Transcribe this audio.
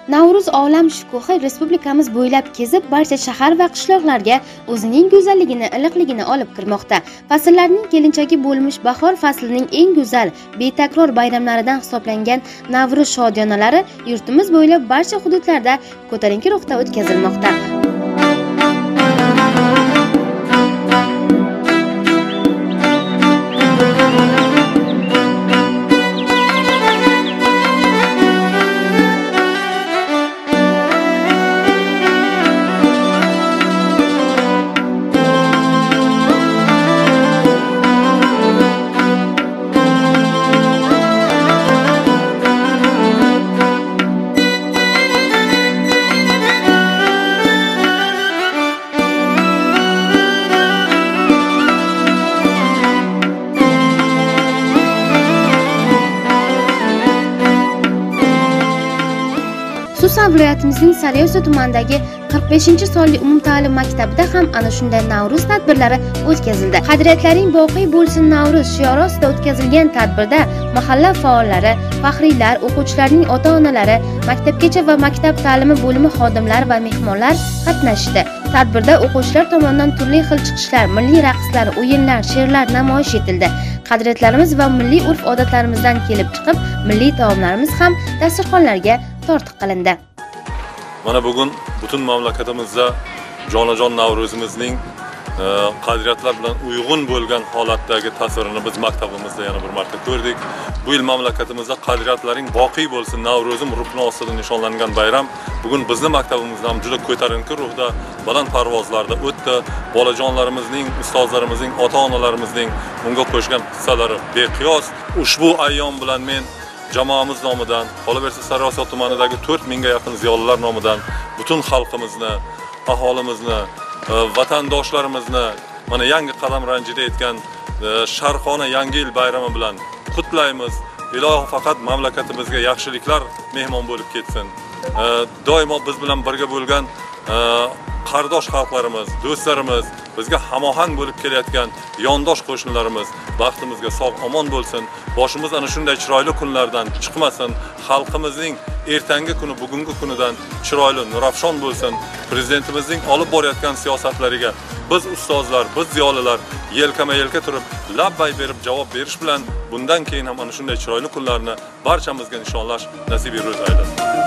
Navruz olam shukuhi respublikamiz bo'ylab kezib, barcha shahar va qishloqlarga o'zining go'zalligini, iliqligini olib kirmoqda. Fasllarning kelinchagi bo'lmish bahor faslining eng go'zal, betakror bayramlaridan hisoblangan Navruz shodiyonalari yurtimiz bo'ylab barcha hududlarda ko'tarinki ruhda o'tkazilmoqda. Xususan viloyatimizning Sariyosha tumanidagi 45-sonli umumta'lim maktabida ham ana shunday Navruz tadbirlari o'tkazildi. Qadriyatlaring boqiy bo'lsin Navruz shiori ostida o'tkazilgan tadbirda mahalla faollari, faxriylar, o'quvchilarning ota-onalari, maktabgacha va maktab ta'limi bo'limi xodimlari va mehmonlar qatnashdi. Tadbirda o'quvchilar tomonidan turli xil chiqishlar, milliy raqslar, o'yinlar, she'rlar namoyish etildi. Qadriyatlarimiz va milliy urf-odatlarimizdan kelib chiqib, milliy taomlarimiz ham dasturxonlarga tortiq qilindi. Mana bugun butun mamlakatimizda jonajon Navruzimizning qadriyatlar bilan uyg'un bo'lgan holatdagi tasvirini biz maktabimizda yana bir marta ko'rdik. Bu yil mamlakatimizda qadriyatlaring boqiy bo'lsin Navruzim rukni ostida nishonlangan bayram bugun bizning maktabimizda ham juda ko'tarinki ruhda, baland parvozlarda o'tdi. Bolajonlarimizning, ustozlarimizning, ota-onalarimizning unga qo'shgan hissalari beqiyos. Ushbu ayyom bilan men jamoamiz nomidan, qolaversa Sariyosha tumanidagi 4000 ga yaqin ziyolilar nomidan butun xalqimizni, aholimizni, vatandoshlarimizni mana yangi qadam ranjida etgan Sharqona yangi yil bayrami bilan qutlaymiz. Ilohim faqat mamlakatimizga yaxshiliklar mehmon bo'lib ketsin. Doimo biz bilan birga bo'lgan qardosh xalqlarimiz, do'stlarimiz, bizga hamohang bo'lib kelayotgan yondosh qo'shnilarimiz baxtimizga sog'-omon bo'lsin. Boshimiz ana shunday chiroyli kunlardan chiqmasin. Xalqimizning ertangi kuni bugungi kunidan chiroyli, nurafshon bo'lsin. Prezidentimizning olib borayotgan siyosatlariga biz ustozlar, biz ziyolilar yelkama-yelka turib, labbay berib javob berish bilan bundan keyin ham ana shunday chiroyli kunlarni barchamizga nishonlash nasib etsin.